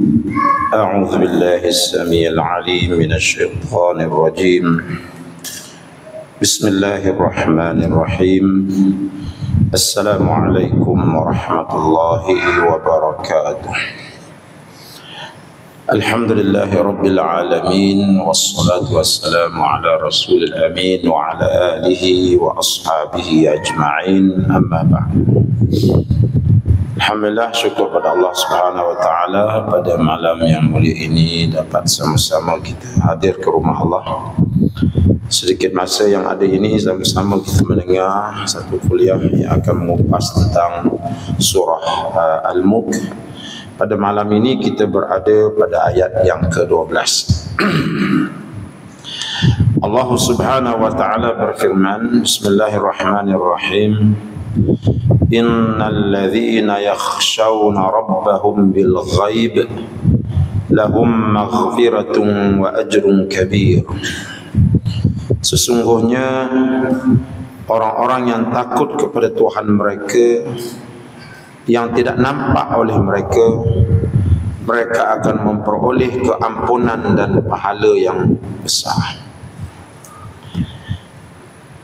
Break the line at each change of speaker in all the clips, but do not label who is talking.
أعوذ بالله السميع العليم من الشيطان الرجيم. بسم الله الرحمن الرحيم. السلام عليكم ورحمة الله وبركاته. الحمد لله رب العالمين، والصلاة والسلام على رسول الأمين وعلى آله وأصحابه أجمعين، أما بعد. Alhamdulillah, syukur pada Allah Subhanahu wa taala pada malam yang mulia ini dapat sama-sama kita hadir ke rumah Allah. Sedikit masa yang ada ini sama-sama kita mendengar satu kuliah yang akan mengupas tentang surah Al-Mulk. Pada malam ini kita berada pada ayat yang ke-12. Allah Subhanahu wa taala berfirman, Bismillahirrahmanirrahim. Innal ladzina yakhshawna rabbahum bil ghaib lahum maghfiratun wa ajrun kabir. Sesungguhnya orang-orang yang takut kepada Tuhan mereka yang tidak nampak oleh mereka, mereka akan memperoleh keampunan dan pahala yang besar.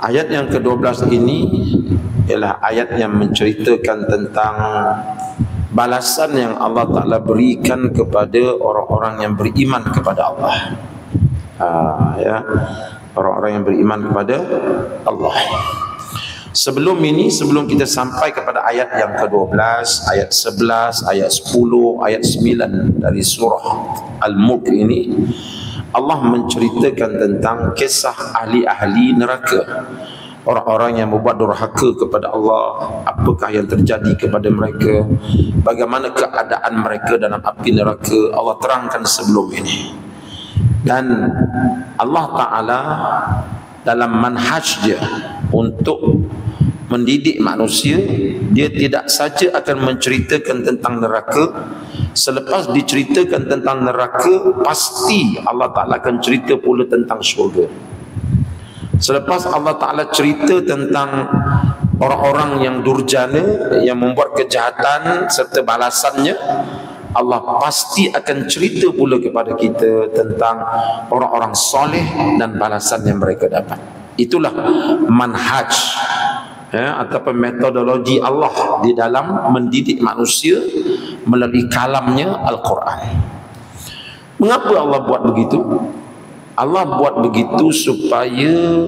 Ayat yang ke-12 ini ialah ayat yang menceritakan tentang balasan yang Allah Ta'ala berikan kepada orang-orang yang beriman kepada Allah. Orang-orang yang beriman kepada Allah. Sebelum kita sampai kepada ayat yang ke-12, ayat 11, ayat 10, ayat 9 dari surah Al-Mulk ini, Allah menceritakan tentang kisah ahli-ahli neraka. Orang-orang yang membuat durhaka kepada Allah, apakah yang terjadi kepada mereka, bagaimana keadaan mereka dalam api neraka, Allah terangkan sebelum ini. Dan Allah Ta'ala dalam manhaj dia untuk mendidik manusia, dia tidak saja akan menceritakan tentang neraka. Selepas diceritakan tentang neraka, pasti Allah Ta'ala akan cerita pula tentang syurga. Selepas Allah Ta'ala cerita tentang orang-orang yang durjana, yang membuat kejahatan serta balasannya, Allah pasti akan cerita pula kepada kita tentang orang-orang soleh dan balasan yang mereka dapat. Itulah manhaj ataupun metodologi Allah di dalam mendidik manusia melalui kalamnya Al-Quran. Mengapa Allah buat begitu? Allah buat begitu supaya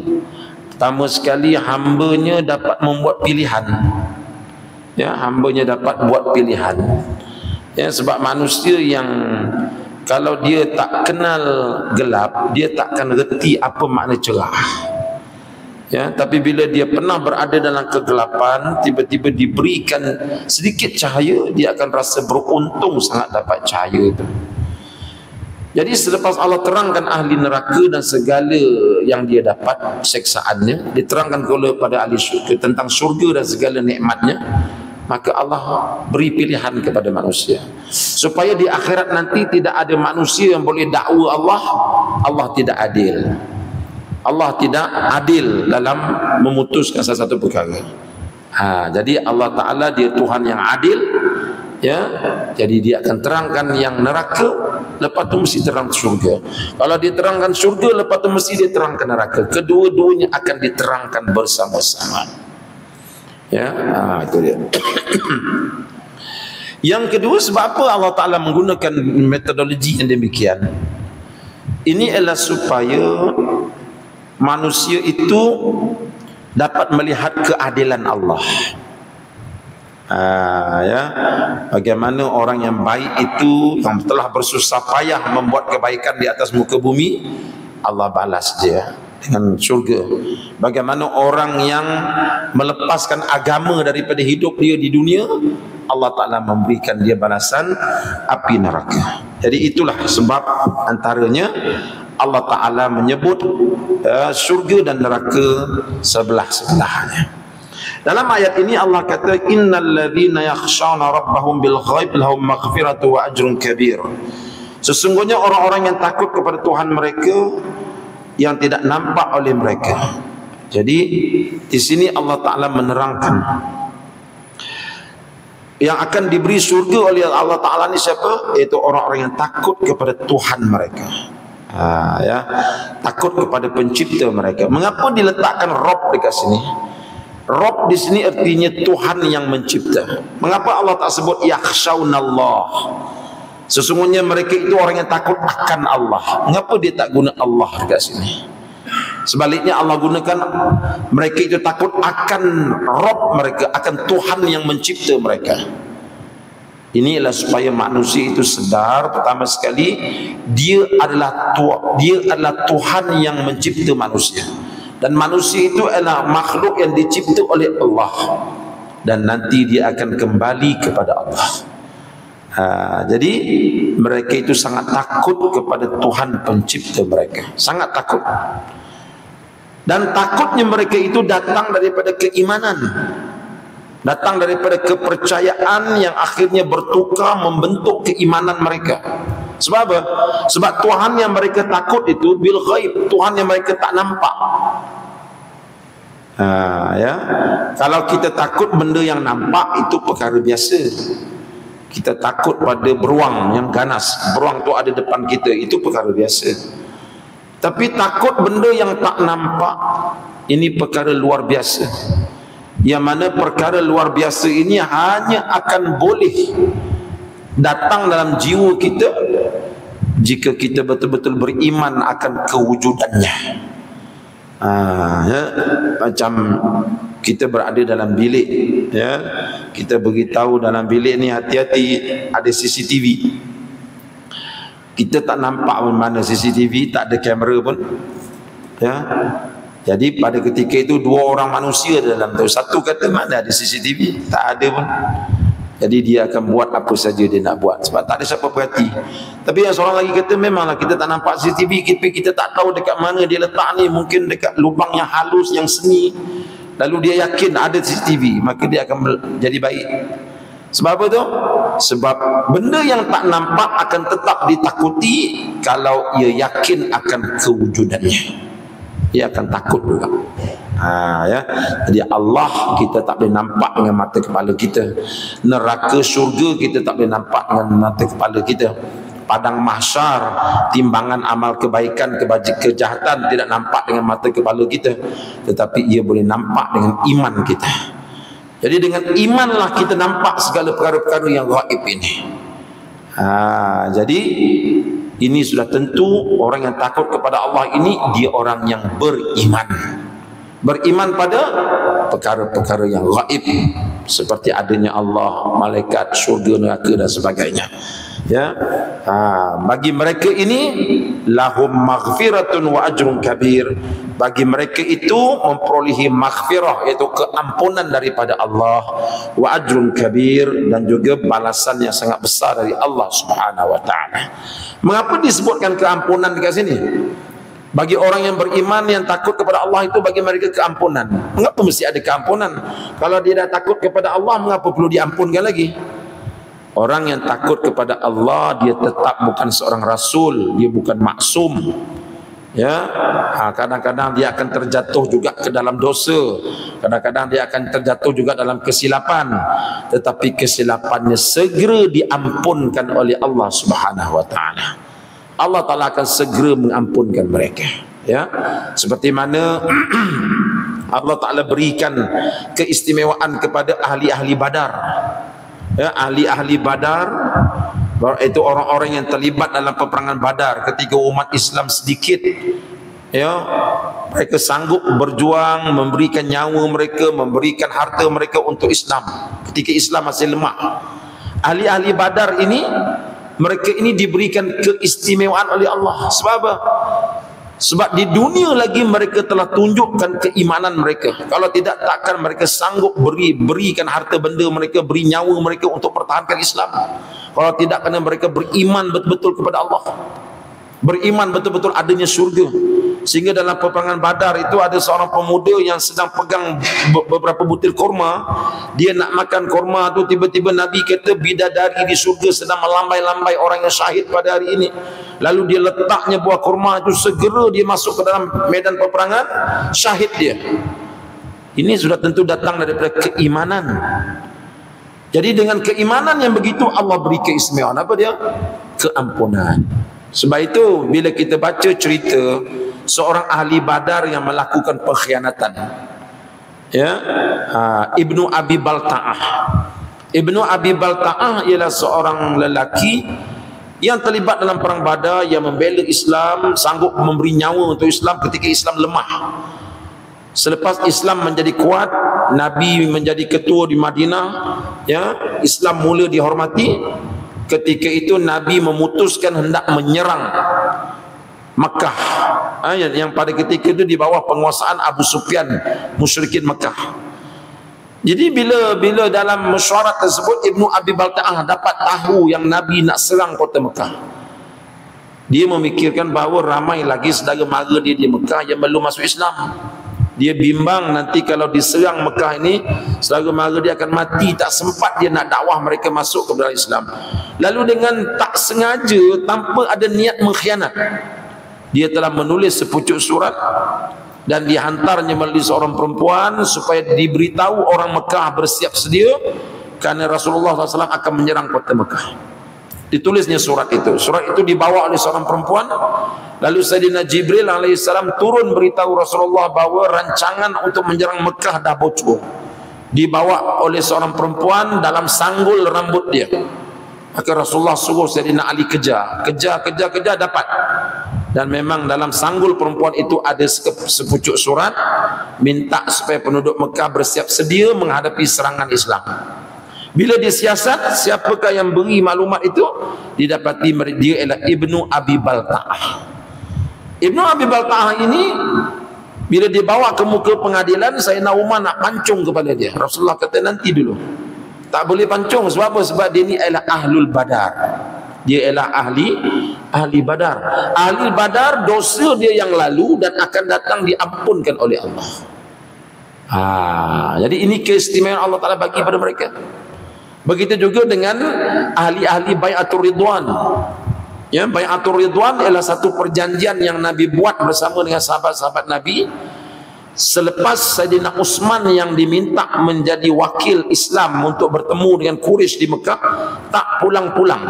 pertama sekali hambanya dapat membuat pilihan. Hambanya dapat buat pilihan. Sebab manusia yang kalau dia tak kenal gelap, dia takkan reti apa makna cerah. Tapi bila dia pernah berada dalam kegelapan, tiba-tiba diberikan sedikit cahaya, dia akan rasa beruntung sangat dapat cahaya itu. Jadi selepas Allah terangkan ahli neraka dan segala yang dia dapat seksaannya, diterangkan kepada ahli syurga tentang syurga dan segala nikmatnya, maka Allah beri pilihan kepada manusia supaya di akhirat nanti tidak ada manusia yang boleh dakwa Allah tidak adil. Allah tidak adil dalam memutuskan satu perkara. Jadi Allah Ta'ala dia Tuhan yang adil, jadi dia akan terangkan yang neraka, lepas tu mesti terang syurga. Kalau dia terangkan syurga, lepas tu mesti dia terangkan neraka. Kedua-duanya akan diterangkan bersama-sama. Itu dia. Yang kedua, sebab apa Allah Ta'ala menggunakan metodologi yang demikian? Ini adalah supaya manusia itu dapat melihat keadilan Allah. Bagaimana orang yang baik itu, yang telah bersusah payah membuat kebaikan di atas muka bumi, Allah balas dia dengan syurga. Bagaimana orang yang melepaskan agama daripada hidup dia di dunia, Allah Ta'ala memberikan dia balasan api neraka. Jadi itulah sebab antaranya Allah Ta'ala menyebut syurga dan neraka sebelah-sebelahnya. Dalam ayat ini Allah kata, innal ladzina yakhshawna rabbahum bil ghaib lahum maghfiratu wa ajrun kabir. Sesungguhnya orang-orang yang takut kepada Tuhan mereka yang tidak nampak oleh mereka. Jadi di sini Allah Ta'ala menerangkan Yang akan diberi surga oleh Allah Ta'ala ni siapa? Iaitu orang-orang yang takut kepada Tuhan mereka. Ya, takut kepada pencipta mereka. Mengapa diletakkan Rabb dekat sini? Rabb di sini artinya Tuhan yang mencipta. Mengapa Allah tak sebut yakhshawnallah? Sesungguhnya mereka itu orang yang takut akan Allah. Mengapa dia tak guna Allah dekat sini? Sebaliknya Allah gunakan mereka itu takut akan Rabb mereka, akan Tuhan yang mencipta mereka. Inilah supaya manusia itu sedar, pertama sekali dia adalah Tuhan yang mencipta manusia, dan manusia itu adalah makhluk yang dicipta oleh Allah, dan nanti dia akan kembali kepada Allah. Jadi mereka itu sangat takut kepada Tuhan pencipta mereka, sangat takut. Dan takutnya mereka itu datang daripada keimanan, datang daripada kepercayaan yang akhirnya bertukar membentuk keimanan mereka. Sebab apa? Sebab Tuhan yang mereka takut itu bil ghaib, Tuhan yang mereka tak nampak. Ya, kalau kita takut benda yang nampak itu perkara biasa. Kita takut pada beruang yang ganas, beruang tu ada depan kita, itu perkara biasa. Tapi takut benda yang tak nampak, ini perkara luar biasa. Yang mana perkara luar biasa ini hanya akan boleh datang dalam jiwa kita jika kita betul-betul beriman akan kewujudannya. Ya, macam kita berada dalam bilik, ya, kita beritahu dalam bilik ni hati-hati ada CCTV. Kita tak nampak mana CCTV, tak ada kamera pun, ya. Jadi pada ketika itu dua orang manusia dalam tu, satu kata mana ada CCTV, tak ada pun. Jadi dia akan buat apa saja dia nak buat sebab tak ada siapa perhati. Tapi yang seorang lagi kata memanglah kita tak nampak CCTV, kita tak tahu dekat mana dia letak ni, mungkin dekat lubang yang halus, yang seni. Lalu dia yakin ada CCTV, maka dia akan jadi baik. Sebab apa tu? Sebab benda yang tak nampak akan tetap ditakuti kalau ia yakin akan kewujudannya. Ia akan takut juga. Ya. Jadi Allah kita tak boleh nampak dengan mata kepala kita. Neraka syurga kita tak boleh nampak dengan mata kepala kita. Padang mahsyar, timbangan amal kebaikan, kejahatan tidak nampak dengan mata kepala kita, tetapi ia boleh nampak dengan iman kita. Jadi dengan imanlah kita nampak segala perkara-perkara yang gaib ini. Jadi ini sudah tentu orang yang takut kepada Allah ini dia orang yang beriman. Beriman pada perkara-perkara yang gaib seperti adanya Allah, malaikat, syurga, neraka dan sebagainya. Ya, bagi mereka ini lahum maghfiratun wa ajrun kabir. Bagi mereka itu memperolehi maghfirah, iaitu keampunan daripada Allah, wa ajrun kabir, dan juga balasan yang sangat besar dari Allah Subhanahu wa taala. Mengapa disebutkan keampunan dekat sini? Bagi orang yang beriman yang takut kepada Allah itu bagi mereka keampunan. Mengapa mesti ada keampunan? Kalau dia dah takut kepada Allah, mengapa perlu diampunkan lagi? Orang yang takut kepada Allah dia tetap bukan seorang rasul, dia bukan maksum. Ya, kadang-kadang dia akan terjatuh juga ke dalam dosa, kadang-kadang dia akan terjatuh juga dalam kesilapan, tetapi kesilapannya segera diampunkan oleh Allah Subhanahu wa taala. Allah Taala akan segera mengampunkan mereka. Ya, seperti mana Allah Taala berikan keistimewaan kepada ahli-ahli Badar. Ya, ahli-ahli Badar itu orang-orang yang terlibat dalam peperangan Badar ketika umat Islam sedikit. Ya, mereka sanggup berjuang, memberikan nyawa mereka, memberikan harta mereka untuk Islam ketika Islam masih lemah. Ahli-ahli Badar ini, mereka ini diberikan keistimewaan oleh Allah. Sebab apa? Sebab di dunia lagi mereka telah tunjukkan keimanan mereka. Kalau tidak, takkan mereka sanggup berikan harta benda mereka, beri nyawa mereka untuk pertahankan Islam. Kalau tidak, kerana mereka beriman betul-betul kepada Allah, beriman betul-betul adanya syurga. Sehingga dalam peperangan Badar itu ada seorang pemuda yang sedang pegang beberapa butir korma. Dia nak makan korma tu, tiba-tiba Nabi kata bidadari di surga sedang melambai-lambai orang yang syahid pada hari ini. Lalu dia letaknya buah korma itu, segera dia masuk ke dalam medan peperangan, syahid dia. Ini sudah tentu datang daripada keimanan. Jadi dengan keimanan yang begitu Allah beri keistimewaan. Apa dia? Keampunan. Sebab itu bila kita baca cerita seorang ahli Badar yang melakukan pengkhianatan, ya, Ibnu Abi Balta'ah. Ibnu Abi Balta'ah ialah seorang lelaki yang terlibat dalam perang Badar, yang membela Islam, sanggup memberi nyawa untuk Islam ketika Islam lemah. Selepas Islam menjadi kuat, Nabi menjadi ketua di Madinah, ya, Islam mula dihormati. Ketika itu Nabi memutuskan hendak menyerang Makkah, yang pada ketika itu di bawah penguasaan Abu Sufyan, musyrikin Makkah. Jadi bila dalam mesyuarat tersebut Ibnu Abi Balta'ah dapat tahu yang Nabi nak serang kota Makkah, dia memikirkan bahawa ramai lagi saudara mara dia di Makkah yang belum masuk Islam. Dia bimbang nanti kalau diserang Mekah ini, saudara mara dia akan mati, tak sempat dia nak dakwah mereka masuk ke dalam Islam. Lalu dengan tak sengaja, tanpa ada niat mengkhianat, dia telah menulis sepucuk surat dan dihantarnya melalui seorang perempuan supaya diberitahu orang Mekah bersiap sedia kerana Rasulullah SAW akan menyerang kota Mekah. Ditulisnya surat itu. Surat itu dibawa oleh seorang perempuan. Lalu Sayyidina Jibril alaihissalam turun beritahu Rasulullah bahawa rancangan untuk menyerang Mekah dah bocor. Dibawa oleh seorang perempuan dalam sanggul rambut dia. Maka Rasulullah suruh Sayyidina Ali kejar dapat. Dan memang dalam sanggul perempuan itu ada sepucuk surat minta supaya penduduk Mekah bersiap sedia menghadapi serangan Islam. Bila disiasat, siapakah yang beri maklumat itu? Didapati dia ialah Ibnu Abi Balta'ah. Ibnu Abi Balta'ah ini bila dibawa ke muka pengadilan, Sayyidina Umar nak pancung kepada dia. Rasulullah kata nanti dulu, tak boleh pancung. Sebab apa? Sebab dia ni ialah Ahlul Badar. Dia ialah ahli Badar. Ahli Badar, dosa dia yang lalu dan akan datang diampunkan oleh Allah. Jadi ini keistimewaan Allah Ta'ala bagi pada mereka. Begitu juga dengan ahli-ahli Bai'atul Ridwan. Ya, Bai'atul Ridwan ialah satu perjanjian yang Nabi buat bersama dengan sahabat-sahabat Nabi selepas Sayyidina Utsman yang diminta menjadi wakil Islam untuk bertemu dengan Quraisy di Mekah tak pulang-pulang.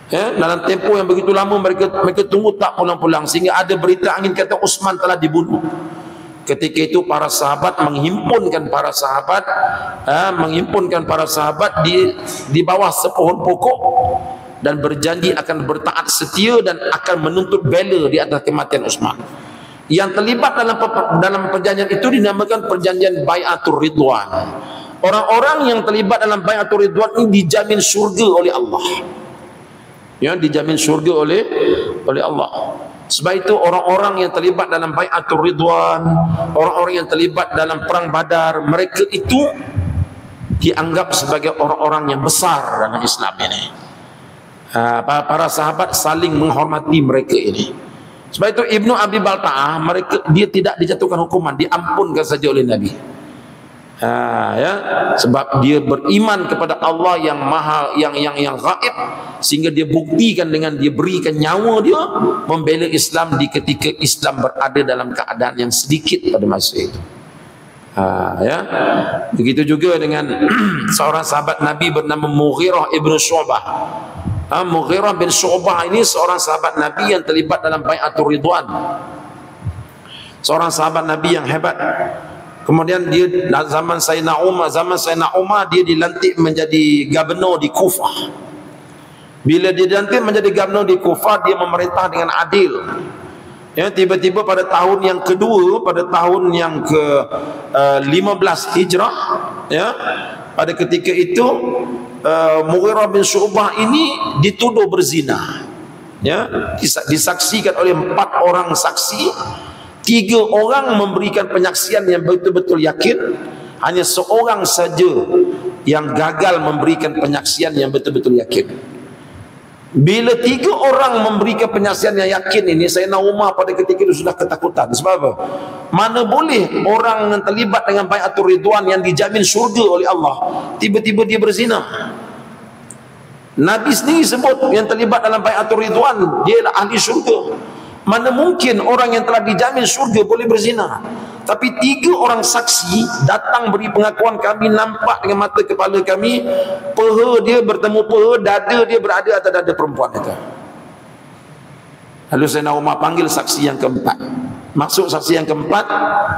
Ya, dalam tempoh yang begitu lama mereka tunggu tak pulang-pulang, sehingga ada berita angin kata Utsman telah dibunuh. Ketika itu para sahabat menghimpunkan para sahabat di bawah sepohon pokok dan berjanji akan bertaat setia dan akan menuntut bela di atas kematian Utsman. Yang terlibat dalam perjanjian itu dinamakan perjanjian Bai'atul Ridwan. Orang-orang yang terlibat dalam Bai'atul Ridwan ini dijamin syurga oleh Allah. Ya, dijamin syurga oleh Allah. Sebab itu orang-orang yang terlibat dalam Bai'atul Ridwan, orang-orang yang terlibat dalam perang Badar, mereka itu dianggap sebagai orang-orang yang besar dalam Islam ini. Para sahabat saling menghormati mereka ini. Sebab itu Ibnu Abi Balta'ah, dia tidak dijatuhkan hukuman, diampunkan saja oleh Nabi. Ya, sebab dia beriman kepada Allah yang maha, yang gaib, sehingga dia buktikan dengan dia berikan nyawa dia membela Islam di ketika Islam berada dalam keadaan yang sedikit pada masa itu. Ya, begitu juga dengan seorang sahabat Nabi bernama Mughirah ibn Syu'bah. Mughirah bin Syu'bah ini seorang sahabat Nabi yang terlibat dalam Bai'atul Ridwan, seorang sahabat Nabi yang hebat. Kemudian dia zaman Sayyidina Umar dia dilantik menjadi gubernur di Kufah. Bila dia dilantik menjadi gubernur di Kufah, dia memerintah dengan adil. Ya, tiba-tiba pada tahun yang kedua, pada tahun yang ke-15 Hijrah, ya, pada ketika itu Mughirah bin Syu'bah ini dituduh berzina. Ya, disaksikan oleh 4 orang saksi. 3 orang memberikan penyaksian yang betul-betul yakin, hanya seorang saja yang gagal memberikan penyaksian yang betul-betul yakin. Bila 3 orang memberikan penyaksian yang yakin ini, Sayyidina Umar pada ketika itu sudah ketakutan. Sebab apa? Mana boleh orang yang terlibat dengan Bai'atul Ridwan yang dijamin syurga oleh Allah, tiba-tiba dia berzina. Nabi sendiri sebut yang terlibat dalam Bai'atul Ridwan dia adalah ahli syurga. Mana mungkin orang yang telah dijamin syurga boleh berzina? Tapi 3 orang saksi datang beri pengakuan, kami nampak dengan mata kepala kami, peha dia bertemu peha, dada dia berada atas dada perempuan itu. Lalu Sayyidina Umar panggil saksi yang keempat. Maksud saksi yang keempat,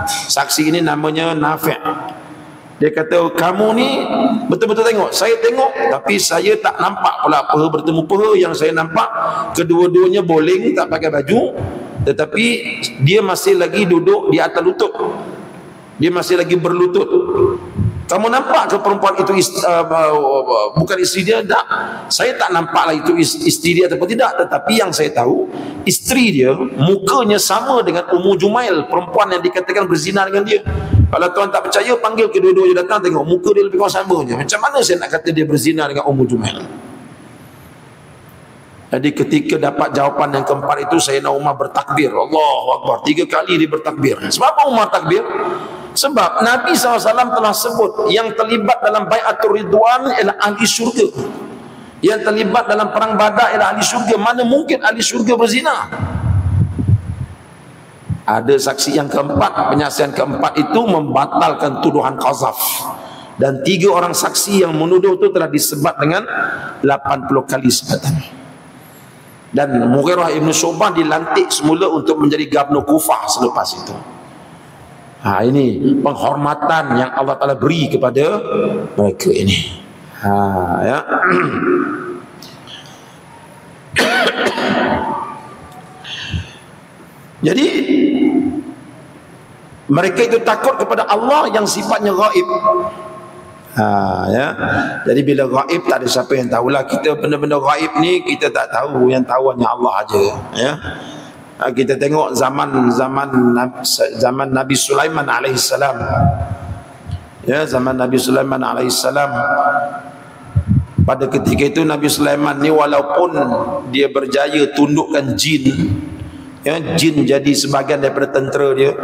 saksi ini namanya Nafi'. Dia kata, kamu ni betul-betul tengok. Saya tengok, tapi saya tak nampak pula peha bertemu peha. Yang saya nampak, kedua-duanya boleh tak pakai baju, tetapi dia masih lagi duduk di atas lutut. Dia masih lagi berlutut. Kamu nampak ke perempuan itu bukan isteri dia? Tak. Saya tak nampaklah itu isteri dia ataupun tidak. Tetapi yang saya tahu, isteri dia mukanya sama dengan Ummu Jumail, perempuan yang dikatakan berzina dengan dia. Kalau tuan tak percaya, panggil kedua-duanya datang, tengok muka dia lebih kurang sama je. Macam mana saya nak kata dia berzina dengan Ummu Jumail? Jadi ketika dapat jawapan yang keempat itu, Sayyidina Umar bertakbir. Allahu Akbar. 3 kali dia bertakbir. Sebab apa Umar takbir? Sebab Nabi SAW telah sebut yang terlibat dalam bai'atul ridwan ialah ahli syurga. Yang terlibat dalam perang Badar ialah ahli syurga. Mana mungkin ahli syurga berzina? Ada saksi yang keempat. Penyaksian keempat itu membatalkan tuduhan qazaf. Dan 3 orang saksi yang menuduh itu telah disebat dengan 80 kali sebatan. Dan Mughirah ibn Syu'bah dilantik semula untuk menjadi gubernur Kufah selepas itu. Ini penghormatan yang Allah Ta'ala beri kepada mereka ini. Ya. Jadi mereka itu takut kepada Allah yang sifatnya ghaib. Ya. Jadi bila ghaib tak ada siapa yang tahulah. Kita benda-benda ghaib ni kita tak tahu, yang tahu hanya Allah aja. Ya. Kita tengok zaman Nabi Sulaiman alaihissalam. Ya, zaman Nabi Sulaiman alaihissalam. Pada ketika itu Nabi Sulaiman ni walaupun dia berjaya tundukkan jin, ya, jin jadi sebahagian daripada tentera dia,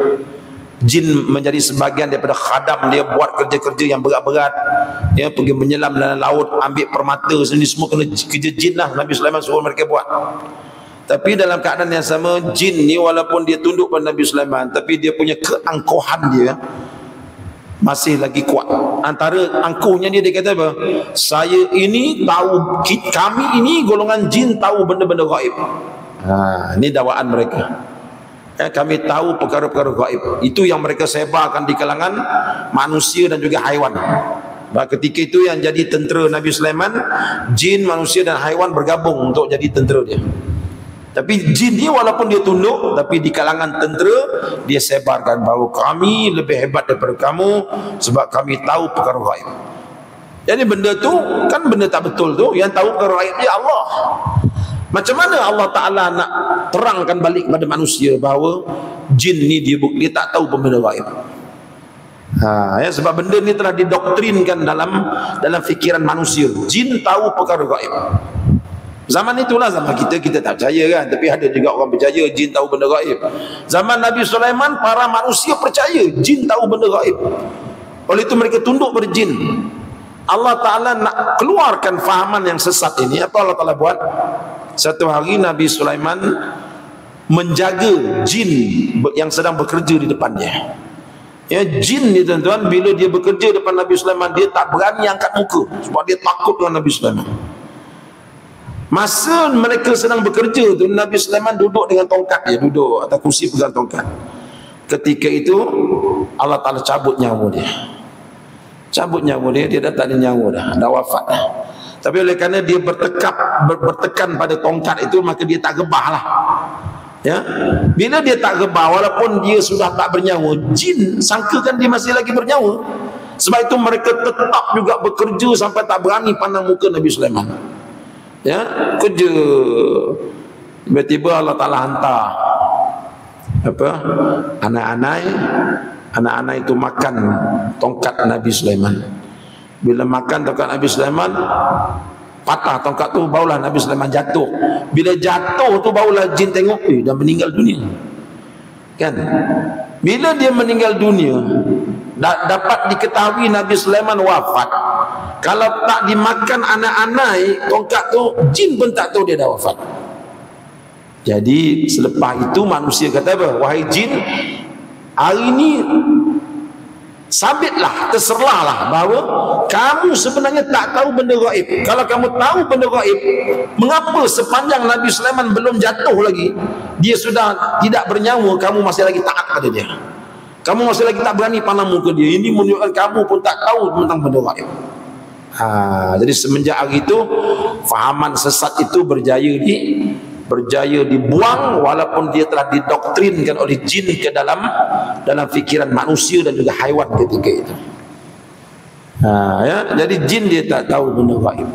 jin menjadi sebahagian daripada khadam dia, buat kerja-kerja yang berat-berat, ya, pergi menyelam dalam laut, ambil permata, semua kena kerja jin lah. Nabi Sulaiman suruh mereka buat. Tapi dalam keadaan yang sama, jin ni walaupun dia tunduk pada Nabi Sulaiman, tapi dia punya keangkuhan dia masih lagi kuat. Antara angkuhnya dia kata apa? Saya ini tahu, kami ini golongan jin tahu benda-benda gaib. Ini dakwaan mereka. Kami tahu perkara-perkara gaib. Itu yang mereka sebarkan di kalangan manusia dan juga haiwan. Ketika itu yang jadi tentera Nabi Sulaiman, jin, manusia dan haiwan bergabung untuk jadi tentera dia. Tapi jin ni walaupun dia tunduk, tapi di kalangan tentera dia sebarkan bahawa kami lebih hebat daripada kamu sebab kami tahu perkara gaib. Jadi benda tu kan benda tak betul tu. Yang tahu perkara gaib dia Allah. Macam mana Allah Ta'ala nak terangkan balik kepada manusia bahawa jin ni dia tak tahu benda gaib? Ya, sebab benda ni telah didoktrinkan dalam fikiran manusia. Jin tahu perkara gaib. Zaman itulah zaman kita tak percaya kan, tapi ada juga orang percaya jin tahu benda gaib. Zaman Nabi Sulaiman, para manusia percaya jin tahu benda gaib. Oleh itu mereka tunduk pada jin. Allah Ta'ala nak keluarkan fahaman yang sesat ini. Apa Allah Ta'ala buat? Satu hari Nabi Sulaiman menjaga jin yang sedang bekerja di depannya. Ya, jin ni tuan-tuan, bila dia bekerja depan Nabi Sulaiman, dia tak berani angkat muka sebab dia takut dengan Nabi Sulaiman. Masa mereka sedang bekerja tu, Nabi Sulaiman duduk dengan tongkat dia, duduk atas kursi pegang tongkat. Ketika itu Allah Ta'ala cabut nyawa dia. Cabut nyawa dia, dia dah tak ada nyawa dah wafat dah. Tapi oleh kerana dia bertekan pada tongkat itu, maka dia tak gebah lah. Ya, bila dia tak gebah, walaupun dia sudah tak bernyawa, jin sangkakan dia masih lagi bernyawa. Sebab itu mereka tetap juga bekerja sampai tak berani pandang muka Nabi Sulaiman. Ya, kerja. Tiba-tiba Allah Ta'ala hantar anak-anak itu makan tongkat Nabi Sulaiman. Bila makan tongkat Nabi Sulaiman, patah tongkat tu, barulah Nabi Sulaiman jatuh. Bila jatuh tu barulah jin tengok, dah meninggal dunia. Kan? Bila dia meninggal dunia, dapat diketahui Nabi Sulaiman wafat. Kalau tak dimakan anak-anak tongkat tu, jin pun tak tahu dia dah wafat. Jadi selepas itu manusia kata apa? Wahai jin, Hari ini sabitlah, terserahlah bahawa kamu sebenarnya tak tahu benda gaib. Kalau kamu tahu benda gaib, mengapa sepanjang Nabi Sulaiman belum jatuh lagi, dia sudah tidak bernyawa, kamu masih lagi taat pada dia? Kamu masih lagi tak berani pandang muka dia. Ini menunjukkan kamu pun tak tahu tentang benda gaib. Jadi semenjak hari itu, fahaman sesat itu berjaya dibuang, walaupun dia telah didoktrinkan oleh jin ke dalam fikiran manusia dan juga haiwan ketika itu. Jadi jin dia tak tahu benda gaib.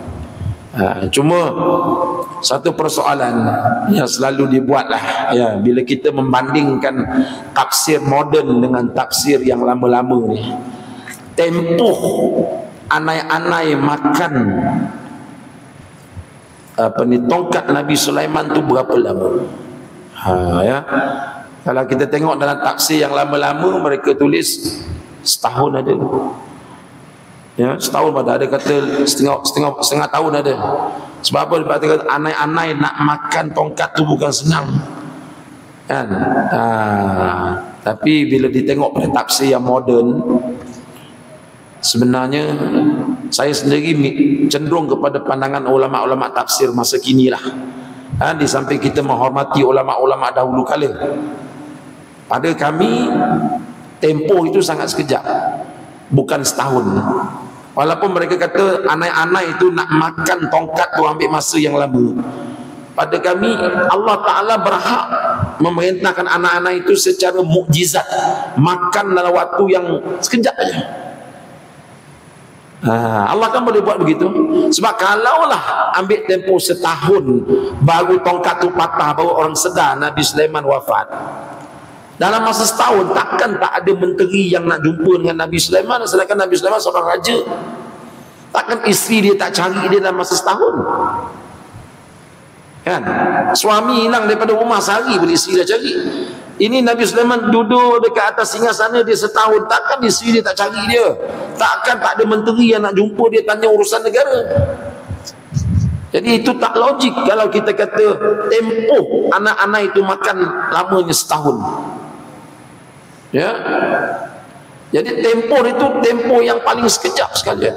Cuma satu persoalan yang selalu dibuatlah, bila kita membandingkan tafsir moden dengan tafsir yang lama-lama ni, tempoh anai-anai makan tongkat Nabi Sulaiman tu berapa lama? Kalau kita tengok dalam tafsir yang lama-lama, mereka tulis setahun ada. Setahun ada kata setengah tahun ada. Sebab apa? Dia kata anai-anai nak makan tongkat tu bukan senang, kan? Tapi bila ditengok pada tafsir yang moden, sebenarnya saya sendiri cenderung kepada pandangan ulama-ulama tafsir masa kini lah. Di samping kita menghormati ulama-ulama dahulu kala, pada kami tempoh itu sangat sekejap, bukan setahun. Walaupun mereka kata anai-anai itu nak makan tongkat tu ambil masa yang lama, pada kami Allah Ta'ala berhak memerintahkan anak-anak itu secara mukjizat makan dalam waktu yang sekejap aja. Allah kan boleh buat begitu. Sebab kalaulah ambil tempoh setahun baru tongkat tu patah, baru orang sedar Nabi Sulaiman wafat, dalam masa setahun takkan tak ada menteri yang nak jumpa dengan Nabi Sulaiman, sedangkan Nabi Sulaiman seorang raja. Takkan isteri dia tak cari dia dalam masa setahun, kan? Suami hilang daripada rumah sehari boleh isteri dah cari. Ini Nabi Sulaiman duduk dekat atas singgasana dia setahun, takkan isteri dia tak cari dia? Takkan tak ada menteri yang nak jumpa dia tanya urusan negara? Jadi itu tak logik kalau kita kata tempoh anak-anak itu makan lamanya setahun. Jadi tempoh itu tempoh yang paling sekejap sekali.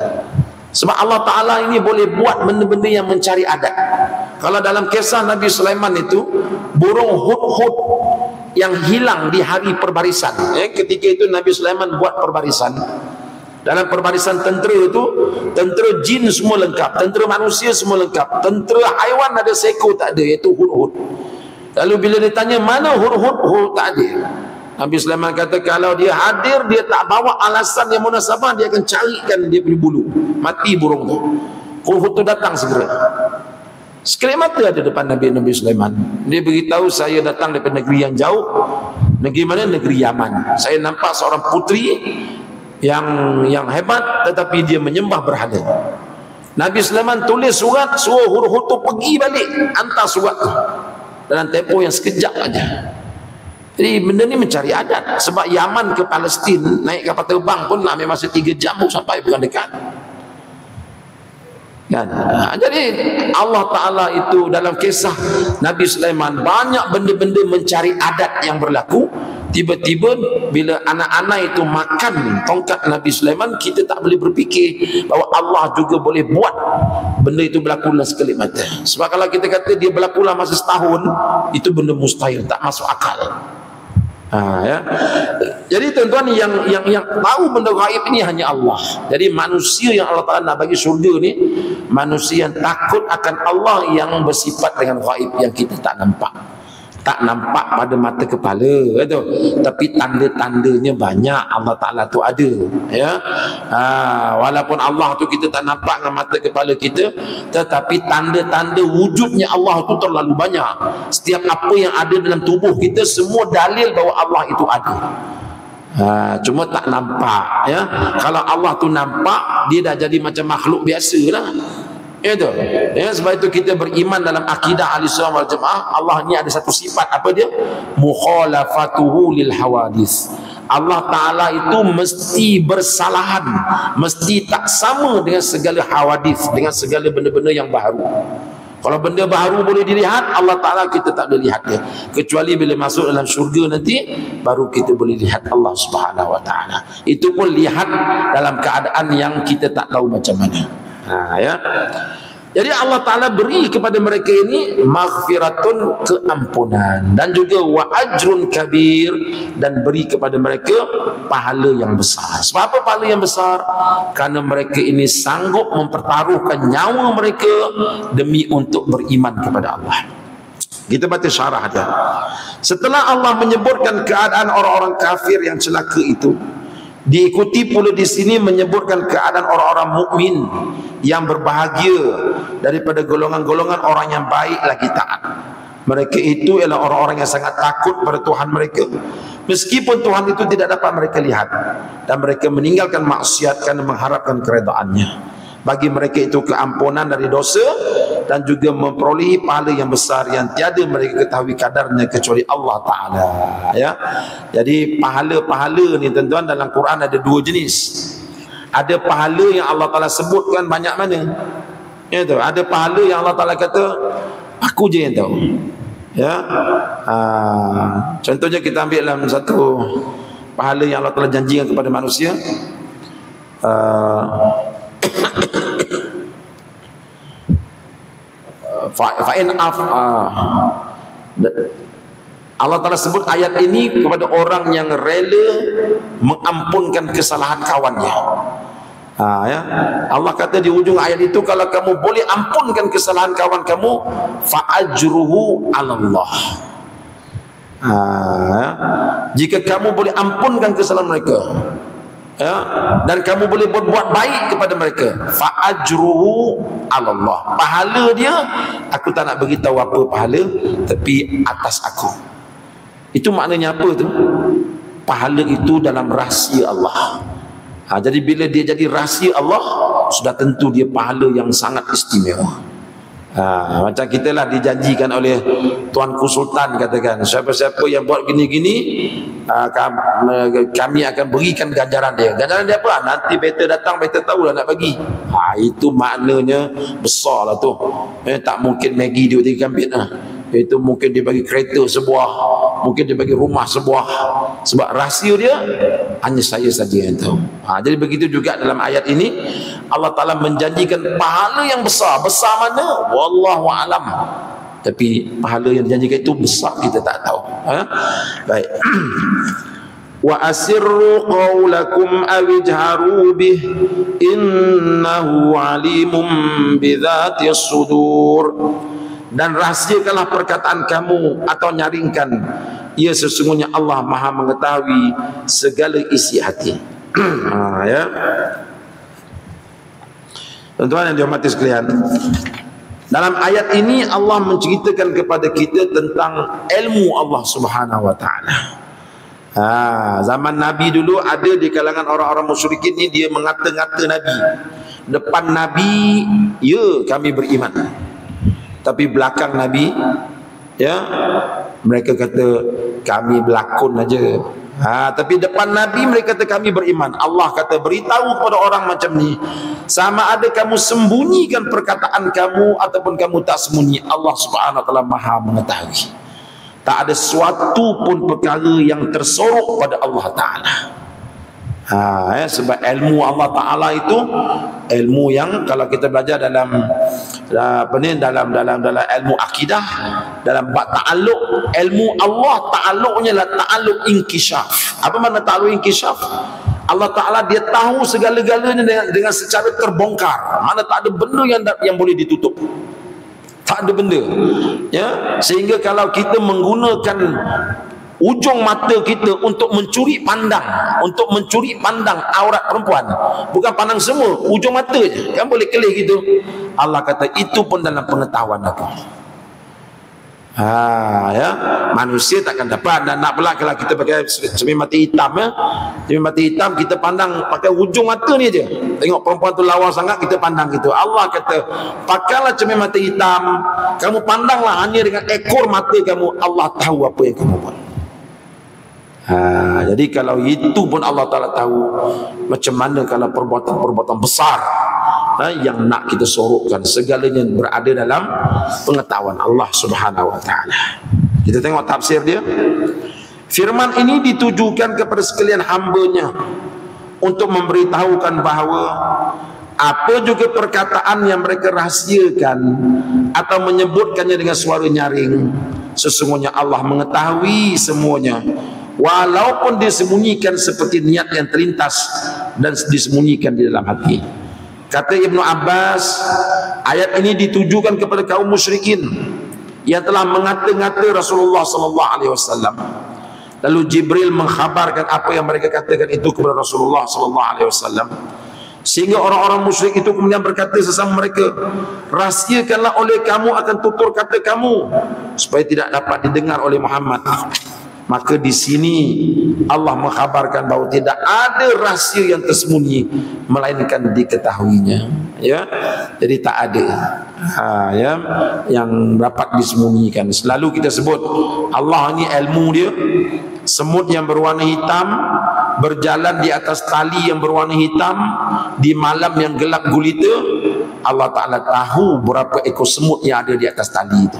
Sebab Allah Ta'ala ini boleh buat benda-benda yang mencari adat. Kalau dalam kisah Nabi Sulaiman itu, burung hud-hud yang hilang di hari perbarisan, ketika itu Nabi Sulaiman buat perbarisan. Dalam perbarisan tentera itu, tentera jin semua lengkap, tentera manusia semua lengkap, tentera haiwan ada seekor tak ada, iaitu hud-hud. Lalu bila ditanya mana hud-hud, tak ada. Nabi Sulaiman kata kalau dia hadir, dia tak bawa alasan yang munasabah, dia akan carikan dia punya bulu, mati burung tu. Hud-hud tu datang segera. Sekelip mata ada depan Nabi Sulaiman. Dia beritahu, saya datang daripada negeri yang jauh. Negeri mana? Negeri Yaman. Saya nampak seorang puteri yang hebat, tetapi dia menyembah berhala. Nabi Sulaiman tulis surat, suruh hud-hud tu pergi balik, hantar surat tu dalam tempoh yang sekejap aja. Jadi benda ni mencari adat. Sebab Yaman ke Palestin naik kapal terbang pun ambil masa 3 jam sampai, bukan dekat, kan? Jadi Allah Ta'ala itu dalam kisah Nabi Sulaiman banyak benda-benda mencari adat yang berlaku. Tiba-tiba bila anak-anak itu makan tongkat Nabi Sulaiman, kita tak boleh berfikir bahawa Allah juga boleh buat benda itu berlaku dalam sekelip mata. Sebab kalau kita kata dia berlaku dalam masa setahun, itu benda mustahil, tak masuk akal. Jadi tuan-tuan, yang tahu benda gaib ini hanya Allah. Jadi manusia yang Allah Ta'ala nak bagi syurga ni, manusia yang takut akan Allah, yang bersifat dengan gaib yang kita tak nampak. Tak nampak pada mata kepala itu, tapi tanda-tandanya banyak. Allah Ta'ala tu ada, walaupun Allah tu kita tak nampak dengan mata kepala kita, tetapi tanda-tanda wujudnya Allah tu terlalu banyak. Setiap apa yang ada dalam tubuh kita semua dalil bahawa Allah itu ada. Cuma tak nampak, Kalau Allah tu nampak, dia dah jadi macam makhluk biasa lah. Itu. Sebab itu kita beriman dalam akidah Ahlussunnah wal Jamaah, Allah ni ada satu sifat, apa dia? Mukhalafatuhu lil hawadis. Allah Ta'ala itu mesti bersalahan, mesti tak sama dengan segala hawadis, dengan segala benda-benda yang baru. Kalau benda baru boleh dilihat, Allah Ta'ala kita tak boleh lihat dia. Kecuali bila masuk dalam syurga nanti, baru kita boleh lihat Allah Subhanahu Wa Ta'ala. Itu pun lihat dalam keadaan yang kita tak tahu macam mana. Ya. Jadi Allah Ta'ala beri kepada mereka ini maghfiratun, keampunan, dan juga wa ajrun kabir, dan beri kepada mereka pahala yang besar. Sebab apa pahala yang besar? Karena mereka ini sanggup mempertaruhkan nyawa mereka demi untuk beriman kepada Allah. Kita baca syarah dia. Setelah Allah menyebutkan keadaan orang-orang kafir yang celaka itu, diikuti pula di sini menyebutkan keadaan orang-orang mukmin yang berbahagia daripada golongan-golongan orang yang baik lagi taat. Mereka itu ialah orang-orang yang sangat takut pada Tuhan mereka, meskipun Tuhan itu tidak dapat mereka lihat, dan mereka meninggalkan maksiat kerana mengharapkan keredaannya. Bagi mereka itu keampunan dari dosa dan juga memperolehi pahala yang besar yang tiada mereka ketahui kadarnya kecuali Allah Ta'ala. Ya. Jadi pahala-pahala ni tuan-tuan dalam Quran ada dua jenis. Ada pahala yang Allah Ta'ala sebutkan banyak mana. Ya, tu. Ada pahala yang Allah Ta'ala kata aku je yang tahu. Ya. Contohnya kita ambil dalam satu pahala yang Allah Ta'ala janjikan kepada manusia. Allah Ta'ala sebut ayat ini kepada orang yang rela mengampunkan kesalahan kawannya. Ya. Allah kata di ujung ayat itu, kalau kamu boleh ampunkan kesalahan kawan kamu, fa'ajruhu 'ala Allah. Jika kamu boleh ampunkan kesalahan mereka, ya, dan kamu boleh buat baik kepada mereka, fa'ajruhu 'ala Allah. Pahala dia aku tak nak beritahu apa pahala, tapi atas aku. Itu maknanya apa tu? Pahala itu dalam rahsia Allah. Jadi bila dia jadi rahsia Allah, sudah tentu dia pahala yang sangat istimewa. Macam kita lah dijanjikan oleh Tuanku Sultan, katakan siapa-siapa yang buat gini-gini, kami akan berikan ganjaran dia. Ganjaran dia apa? Nanti beta datang, beta tahu lah nak bagi. Itu maknanya besar lah tu. Tak mungkin Maggi dia kambit lah. Itu mungkin dia bagi kereta sebuah, mungkin dia bagi rumah sebuah. Sebab rahsia dia hanya saya saja yang tahu. Jadi begitu juga dalam ayat ini Allah Ta'ala menjanjikan pahala yang besar. Besar mana? Wallahu a'lam. Tapi pahala yang dijanjikan itu besar, kita tak tahu. Baik. Wa asirru qawlakum awijharu bih innahu alimun bidhatis sudur. Dan rahsiakanlah perkataan kamu atau nyaringkan, ia sesungguhnya Allah Maha mengetahui segala isi hati. Ya. Tuan-tuan yang dihormati sekalian, dalam ayat ini Allah menceritakan kepada kita tentang ilmu Allah Subhanahu Wa Taala. Zaman Nabi dulu ada di kalangan orang-orang musyrikin ni, dia mengata-ngata Nabi. Depan Nabi, ya kami beriman. Tapi belakang Nabi, ya mereka kata kami berlakon aja. Tapi depan Nabi mereka kata kami beriman. Allah kata beritahu kepada orang macam ni, sama ada kamu sembunyikan perkataan kamu ataupun kamu tak sembunyi, Allah Subhanahu Wa Taala Maha mengetahui. Tak ada suatu pun perkara yang tersorok pada Allah Ta'ala. Sebab ilmu Allah Ta'ala itu ilmu yang kalau kita belajar dalam dalam ilmu akidah, dalam bab ta'alluq, ilmu Allah ta'alluqnya lah ta'alluq inkishaf. Apa makna ta'alluq inkishaf? Allah Ta'ala dia tahu segala-galanya dengan secara terbongkar. Mana tak ada benda yang boleh ditutup. Tak ada benda. Ya, sehingga kalau kita menggunakan ujung mata kita untuk mencuri pandang, aurat perempuan, bukan pandang semua, ujung mata je, kan boleh kelih gitu. Allah kata itu pun dalam pengetahuan aku. Ya, manusia takkan dapat. Dan nak pula kalau kita pakai cermin mata hitam, ya, cermin mata hitam kita pandang pakai ujung mata ni aja. Tengok perempuan tu lawa sangat, kita pandang gitu. Allah kata pakailah cermin mata hitam, kamu pandanglah hanya dengan ekor mata kamu, Allah tahu apa yang kamu buat. Jadi kalau itu pun Allah Ta'ala tahu, macam mana kalau perbuatan-perbuatan besar yang nak kita sorokkan. Segalanya berada dalam pengetahuan Allah Subhanahu wa taala. Kita tengok tafsir dia. Firman ini ditujukan kepada sekalian hamba-Nya untuk memberitahukan bahawa apa juga perkataan yang mereka rahsiakan atau menyebutkannya dengan suara nyaring, sesungguhnya Allah mengetahui semuanya, walaupun disembunyikan seperti niat yang terlintas dan disembunyikan di dalam hati. Kata Ibnu Abbas, ayat ini ditujukan kepada kaum musyrikin yang telah mengata-ngata Rasulullah sallallahu alaihi wasallam. Lalu Jibril mengkhabarkan apa yang mereka katakan itu kepada Rasulullah sallallahu alaihi wasallam. Sehingga orang-orang musyrik itu kemudian berkata sesama mereka, rahsiakanlah oleh kamu akan tutur kata kamu supaya tidak dapat didengar oleh Muhammad. Maka di sini Allah mengkhabarkan bahawa tidak ada rahsia yang tersembunyi melainkan diketahuinya. Ya, jadi tak ada ya yang dapat disembunyikan. Selalu kita sebut Allah ni ilmu dia. Semut yang berwarna hitam berjalan di atas tali yang berwarna hitam di malam yang gelap gulita, Allah Ta'ala tahu berapa ekor semut yang ada di atas tali itu.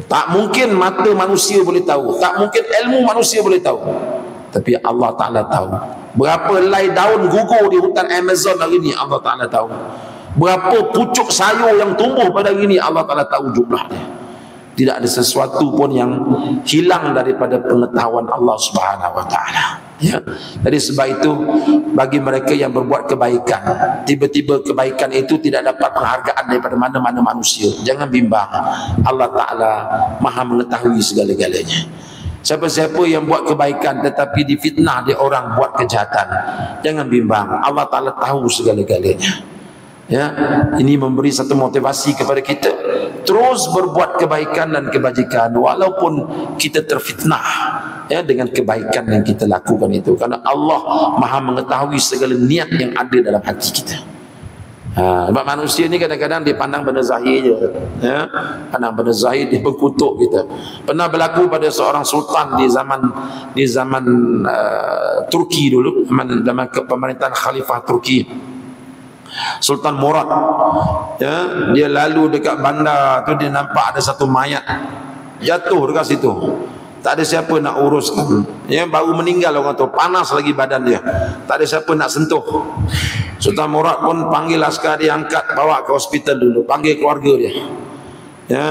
Tak mungkin mata manusia boleh tahu, tak mungkin ilmu manusia boleh tahu, tapi Allah Ta'ala tahu. Berapa helai daun gugur di hutan Amazon hari ini, Allah Ta'ala tahu. Berapa pucuk sayur yang tumbuh pada hari ini, Allah Ta'ala tahu jumlahnya. Tidak ada sesuatu pun yang hilang daripada pengetahuan Allah Subhanahu wa taala. Ya. Jadi sebab itu bagi mereka yang berbuat kebaikan, tiba-tiba kebaikan itu tidak dapat penghargaan daripada mana-mana manusia, jangan bimbang. Allah Taala Maha mengetahui segala-galanya. Siapa-siapa yang buat kebaikan tetapi difitnah dia orang buat kejahatan, jangan bimbang. Allah Taala tahu segala-galanya. Ya, ini memberi satu motivasi kepada kita terus berbuat kebaikan dan kebajikan walaupun kita terfitnah ya dengan kebaikan yang kita lakukan itu, karena Allah Maha mengetahui segala niat yang ada dalam hati kita. Sebab manusia ni kadang-kadang dia pandang benda zahir je, ya, pandang benda zahir, dia berkutuk kita. Pernah berlaku pada seorang sultan di zaman Turki dulu, zaman pemerintahan Khalifah Turki, Sultan Murad. Ya, dia lalu dekat bandar tu, dia nampak ada satu mayat jatuh dekat situ. Tak ada siapa nak uruskan. Ya, baru meninggal orang tu, panas lagi badan dia. Tak ada siapa nak sentuh. Sultan Murad pun panggil askar dia, angkat bawa ke hospital dulu, panggil keluarga dia. Ya,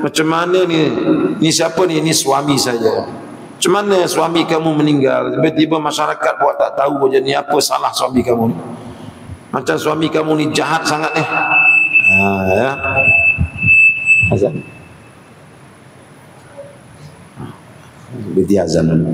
macam mana ni? Ni siapa ni? Ini suami saja. Macam mana suami kamu meninggal? Tiba-tiba masyarakat buat tak tahu aja, ni apa salah suami kamu ni? Macam suami kamu ni jahat sangat ni. Ya. Azan. Berhenti azan dulu.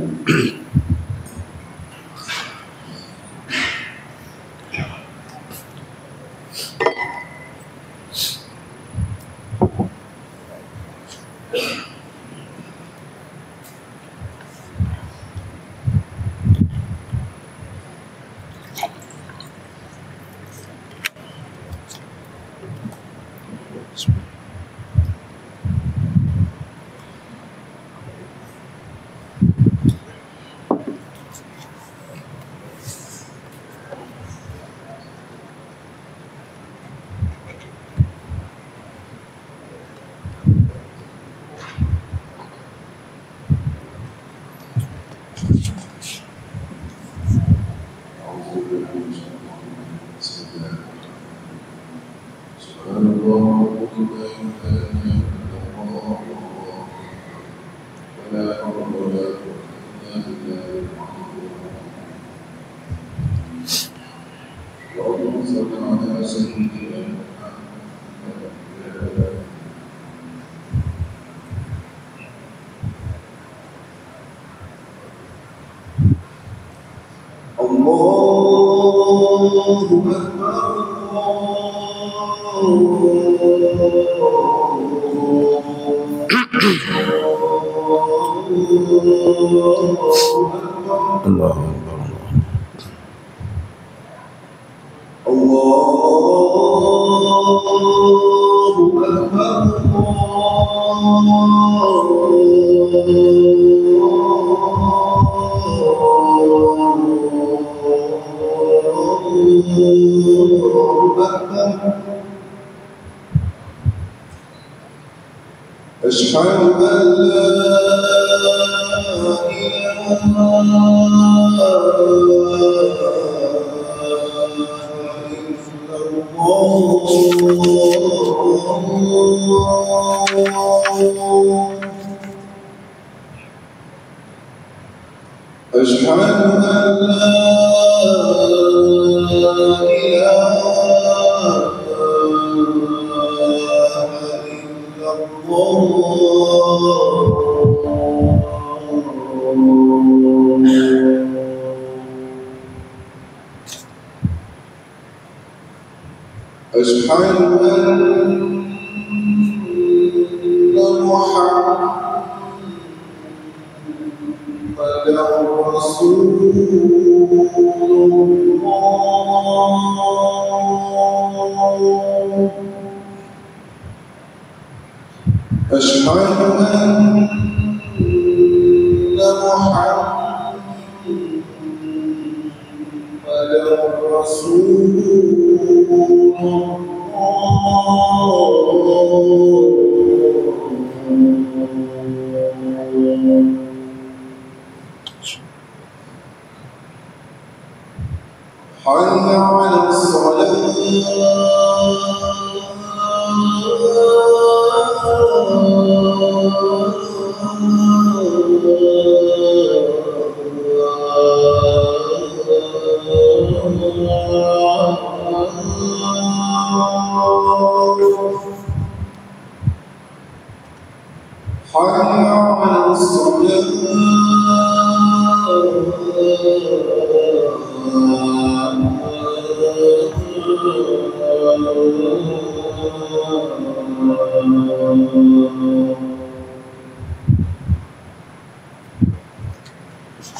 أشهد أن لا أشهد أن لا أشهد أن محمدًا رسول الله أشهد أن محمدًا رسول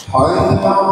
حي على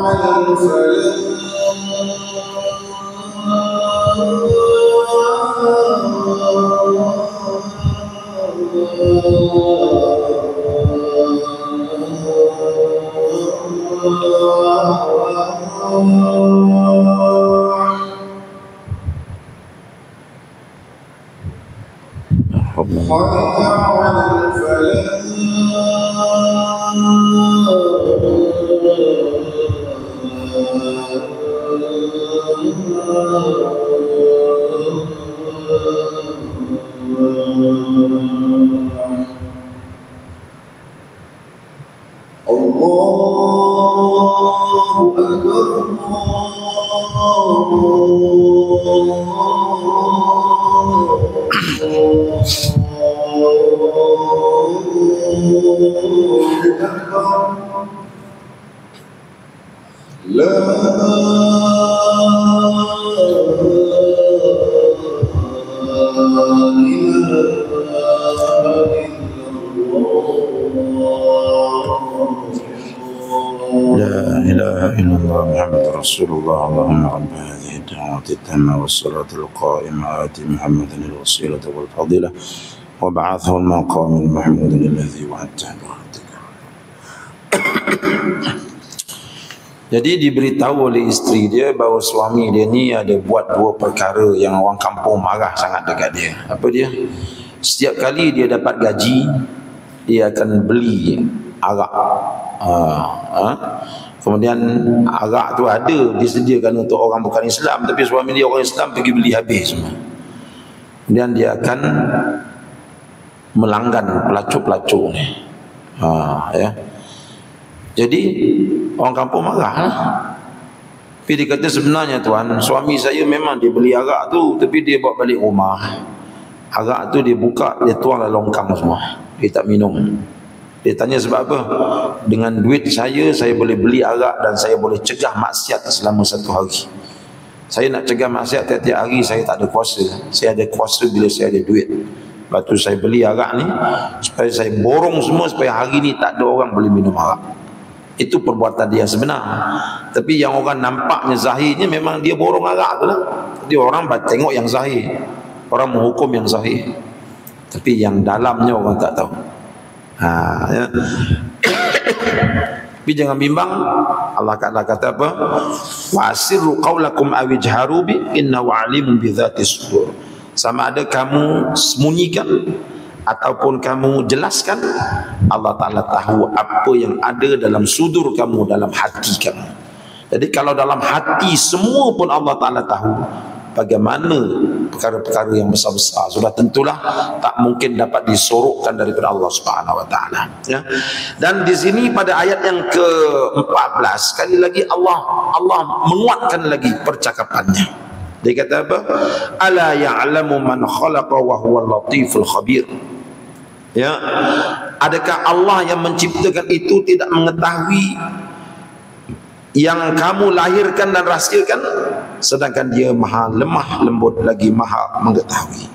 Rasulullah Allahumma rabba hadhihi ad-da'wati at-tamma was-salati al-qa'imah ati Muhammadan al-wasilata wal-fadilah wa ba'athahu al-maqam al-mahmud alladhi wa'adtahu. Jadi diberitahu oleh isteri dia bahawa suami dia ni ada buat dua perkara yang orang kampung marah sangat dekat dia. Apa dia? Setiap kali dia dapat gaji, dia akan beli arak. Kemudian arak tu ada disediakan untuk orang bukan Islam, tapi suami dia orang Islam pergi beli habis semua. Kemudian dia akan melanggan pelacur-pelacur ni. Ya. Jadi orang kampung marah lah. Tapi dia kata sebenarnya tuan, suami saya memang dia beli arak tu, tapi dia bawa balik rumah. Arak tu dia buka, dia tuang dalam longkang semua. Dia tak minum. Dia tanya sebab apa? Dengan duit saya boleh beli arak dan saya boleh cegah maksiat selama 1 hari. Saya nak cegah maksiat tiap-tiap hari, saya tak ada kuasa. Saya ada kuasa bila saya ada duit. Lepas tu saya beli arak ni supaya saya borong semua supaya hari ni tak ada orang boleh minum arak. Itu perbuatan dia sebenar. Tapi yang orang nampaknya zahirnya memang dia borong arak tu lah. Jadi orang tengok yang zahir, orang menghukum yang zahir, tapi yang dalamnya orang tak tahu. Ya. Tapi jangan bimbang. Allah kata apa? Wa asirru qaulakum aw ijharu bi innahu alimun bi dzatis sudur. Sama ada kamu sembunyikan
ataupun kamu jelaskan, Allah Ta'ala tahu apa yang ada dalam sudur kamu, dalam hati kamu. Jadi kalau dalam hati semua pun Allah Ta'ala tahu, bagaimana perkara-perkara yang besar-besar, sudah tentulah tak mungkin dapat disorokkan daripada Allah Subhanahu wa taala, ya. Dan di sini pada ayat yang ke-14 sekali lagi Allah menguatkan lagi percakapannya. Dia kata apa? Ala ya'lamu man khalaqa wa huwal latiful khabir. Ya, adakah Allah yang menciptakan itu tidak mengetahui yang kamu lahirkan dan hasilkan, sedangkan dia maha lemah lembut lagi maha mengetahui.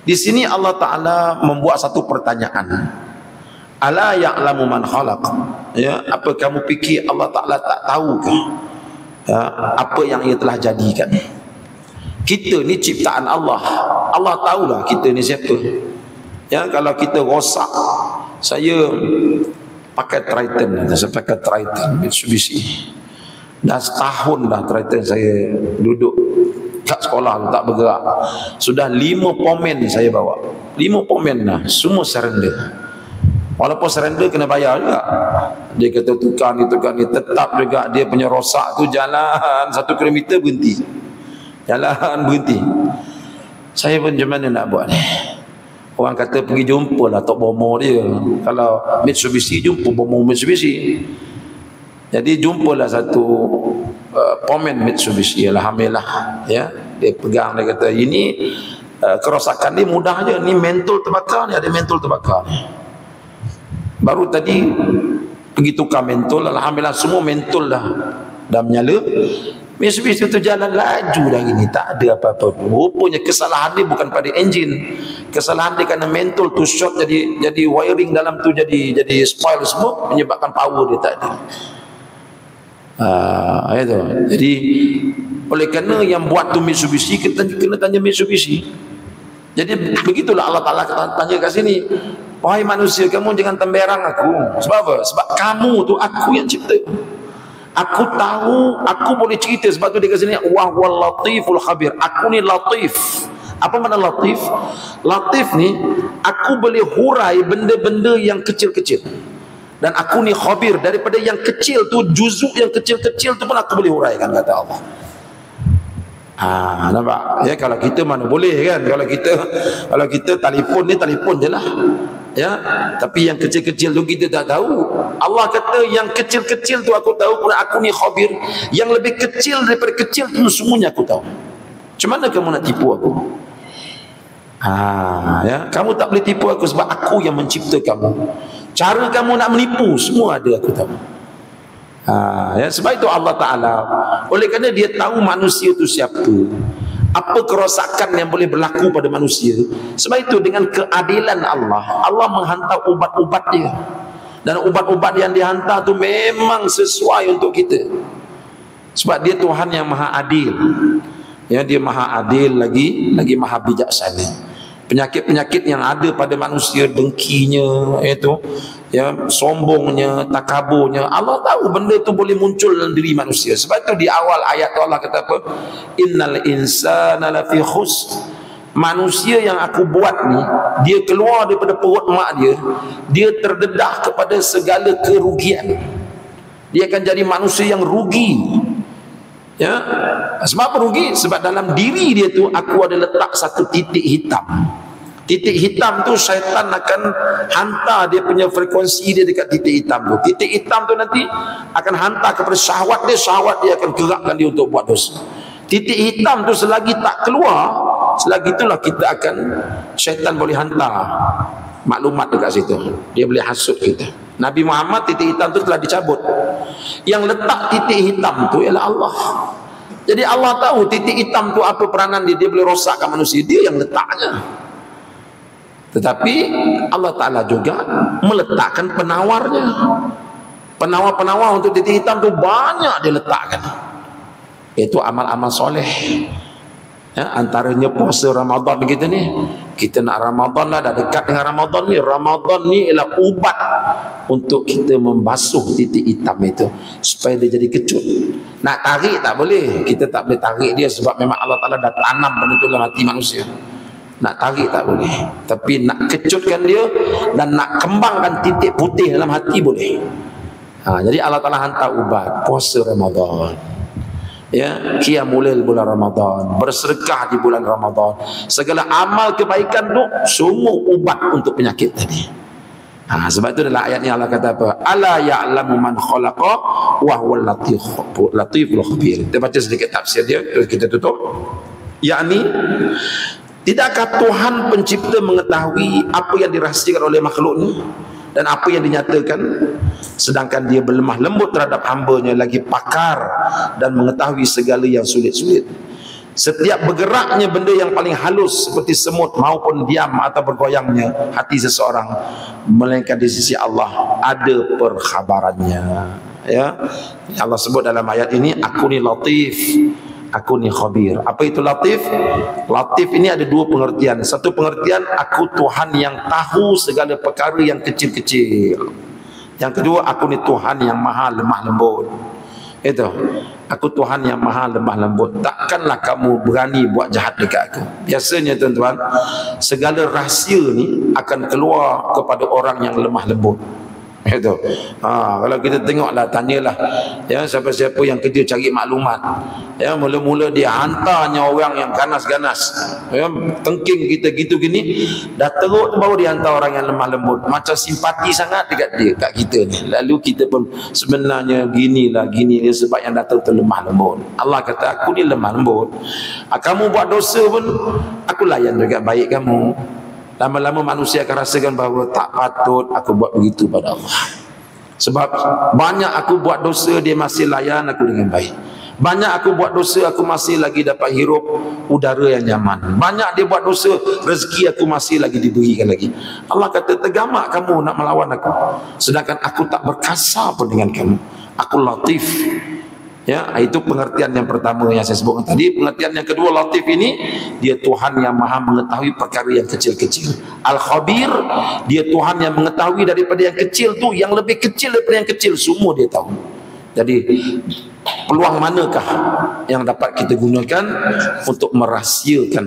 Di sini Allah Ta'ala membuat satu pertanyaan. Ala ya'lamu man khalaq. Ya, apa kamu fikir Allah Ta'ala tak tahukah, ya, apa yang ia telah jadikan? Kita ni ciptaan Allah. Allah tahulah kita ni siapa. Ya, kalau kita rosak, saya pakai Triton, saya pakai Triton Mitsubishi. Dah setahun dah Triton saya duduk kat sekolah tak bergerak. Sudah 5 pomen saya bawa. 5 pomen dah, semua surrender. Walaupun surrender kena bayar juga. Dia kata tukar ni tetap juga dia punya rosak tu jalan 1 kilometer berhenti. Jalan berhenti. Saya pun macam mana nak buat ni? Orang kata pergi jumpa lah Tok Bomo dia. Kalau Mitsubishi, jumpa Bomo Mitsubishi. Jadi jumpalah satu pomen Mitsubishi, alhamdulillah, ya. Dia pegang, dia kata ini kerosakan ni mudah je, ni mentol terbakar ni, ada mentol terbakar ni. Baru tadi pergi tukar mentol, alhamdulillah semua mentol dah menyala. Mitsubishi tu jalan laju dah gini, tak ada apa-apa. Rupanya kesalahan dia bukan pada enjin. Kesalahan dia kerana mentol tu short, jadi wiring dalam tu jadi spoil semua, menyebabkan power dia tak ada. Itu. Jadi oleh kerana yang buat tu Mitsubishi, kita kena tanya Mitsubishi. Jadi begitulah Allah Ta'ala tanya kat sini, wahai manusia, kamu jangan temberang aku. Sebab apa? Sebab kamu tu aku yang cipta. Aku tahu, aku boleh cerita. Sebab tu dia kat sini, wa huwal latiful khabir. Aku ni latif. Apa makna latif? Latif ni, aku boleh hurai benda-benda yang kecil-kecil. Dan aku ni khabir, daripada yang kecil tu, juzuk yang kecil-kecil tu pun aku boleh huraikan, kata Allah. Nampak? Ya, kalau kita mana boleh kan? Kalau kita telefon ni telefon je lah. Ya, tapi yang kecil-kecil tu kita tak tahu. Allah kata yang kecil-kecil tu aku tahu, pun aku ni khabir. Yang lebih kecil daripada kecil tu semuanya aku tahu. Macam mana kamu nak tipu aku? Ya, kamu tak boleh tipu aku sebab aku yang mencipta kamu. Cara kamu nak menipu semua ada aku tahu. Ya, sebab itu Allah Ta'ala, oleh kerana dia tahu manusia itu siapa, apa kerosakan yang boleh berlaku pada manusia, sebab itu dengan keadilan Allah menghantar ubat-ubat dia. Dan ubat-ubat yang dihantar tu memang sesuai untuk kita. Sebab dia Tuhan yang maha adil. Ya, dia maha adil lagi maha bijaksana. Penyakit-penyakit yang ada pada manusia, dengkinya, itu, ya, sombongnya, takaburnya, Allah tahu benda itu boleh muncul dalam diri manusia. Sebab itu di awal ayat Allah kata apa? Innal insana lafi khus. Manusia yang aku buat ni, dia keluar daripada perut mak dia terdedah kepada segala kerugian. Dia akan jadi manusia yang rugi. Ya, sebab apa rugi? Sebab dalam diri dia tu aku ada letak satu titik hitam. Titik hitam tu syaitan akan hantar dia punya frekuensi dia dekat titik hitam tu. Titik hitam tu nanti akan hantar kepada syahwat dia akan gerakkan dia untuk buat dosa. Titik hitam tu selagi tak keluar, selagi itulah kita akan, syaitan boleh hantar maklumat dekat situ. Dia boleh hasut kita. Nabi Muhammad titik hitam tu telah dicabut. Yang letak titik hitam tu ialah Allah. Jadi Allah tahu titik hitam tu apa peranan dia. Dia boleh rosakkan manusia. Dia yang letaknya. Tetapi Allah Ta'ala juga meletakkan penawarnya. Penawar-penawar untuk titik hitam tu banyak dia letakkan. Itu amal-amal soleh. Ya, antaranya puasa Ramadan kita ni. Kita nak Ramadan lah, dah dekat dengan Ramadan ni. Ramadan ni ialah ubat untuk kita membasuh titik hitam itu supaya dia jadi kecut. Nak tarik tak boleh, kita tak boleh tarik dia sebab memang Allah Ta'ala dah tanam benda tu dalam hati manusia.
Nak tarik tak boleh, tapi nak kecutkan dia dan nak kembangkan titik putih dalam hati boleh. Jadi Allah Ta'ala hantar ubat, puasa Ramadan, ya, qiyamul lail bulan Ramadan, bersedekah di bulan Ramadan, segala amal kebaikan tu semua ubat untuk penyakit tadi. Sebab itu dalam ayat ni Allah kata apa? Ala ya'lamu man khalaqa wa huwal latiful khabir. Kita baca sedikit tafsir dia, terus kita tutup. Yakni, tidakkah Tuhan pencipta mengetahui apa yang dirahsiakan oleh makhluknya dan apa yang dinyatakan, sedangkan dia berlemah lembut terhadap hamba-Nya, lagi pakar dan mengetahui segala yang sulit-sulit. Setiap bergeraknya benda yang paling halus seperti semut maupun diam atau bergoyangnya hati seseorang, melainkan di sisi Allah ada perkhabarannya. Ya, Allah sebut dalam ayat ini, aku ni latif, aku ni khabir. Apa itu latif? Latif ini ada dua pengertian. Satu pengertian, aku Tuhan yang tahu segala perkara yang kecil-kecil. Yang kedua, aku ni Tuhan yang maha lemah lembut. Itu, aku Tuhan yang maha lemah lembut. Takkanlah kamu berani buat jahat dekat aku. Biasanya tuan-tuan, segala rahsia ni akan keluar kepada orang yang lemah lembut. Itu. Kalau kita tengoklah, tanyalah, ya, siapa-siapa yang kerja cari maklumat, ya, mula-mula dia hantarnya orang yang ganas-ganas, ya, tengking kita gitu gini, dah teruk baru dia hantar orang yang lemah lembut, macam simpati sangat dekat dia, kat kita ni. Lalu kita pun sebenarnya gini dia sebab yang datang tu lemah lembut. Allah kata, aku ni lemah lembut. Kamu buat dosa pun aku layan juga baik kamu. Lama-lama manusia akan rasakan bahawa tak patut aku buat begitu pada Allah. Sebab banyak aku buat dosa, dia masih layan aku dengan baik. Banyak aku buat dosa, aku masih lagi dapat hirup udara yang nyaman. Banyak dia buat dosa, rezeki aku masih lagi diberikan lagi. Allah kata, tergamak kamu nak melawan aku, sedangkan aku tak berkasar pun dengan kamu. Aku latif. Ya, itu pengertian yang pertama yang saya sebutkan tadi. Pengertian yang kedua, latif ini, dia Tuhan yang maha mengetahui perkara yang kecil-kecil. Al-Khabir, dia Tuhan yang mengetahui daripada yang kecil tu, yang lebih kecil daripada yang kecil, semua dia tahu. Jadi peluang manakah yang dapat kita gunakan untuk merahsiakan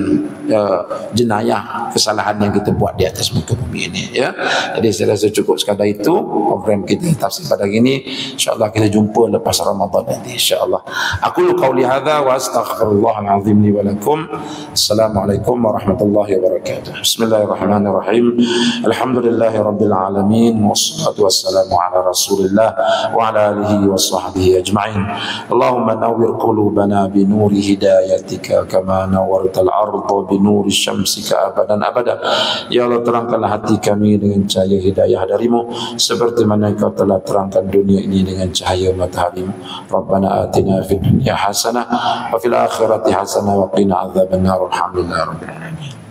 jenayah kesalahan yang kita buat di atas muka bumi ini, ya. Jadi saya rasa cukup sekadar itu program kita tafsir pada hari ini. InsyaAllah kita jumpa lepas Ramadan nanti, insyaAllah. Aku qauli hadza wa astaghfirullahal azim li wa lakum. Assalamualaikum warahmatullahi wabarakatuh. Bismillahirrahmanirrahim. Alhamdulillahi rabbil alamin, wassalatu wassalamu ala rasulillah wa ala alihi wa sahbihi ajma'in. Allahumma nawwir qulubana bi nuri hidayatika kama nawwartal arda bi nuri syamsika abadan abada. Ya Allah, terangkanlah hati kami dengan cahaya hidayah darimu, seperti mana Engkau telah terangkan dunia ini dengan cahaya mataharimu. Rabbana atina fid dunya hasanah wa fil akhirati hasanah wa qina adzabannar. Alhamdulillah rabbil alamin.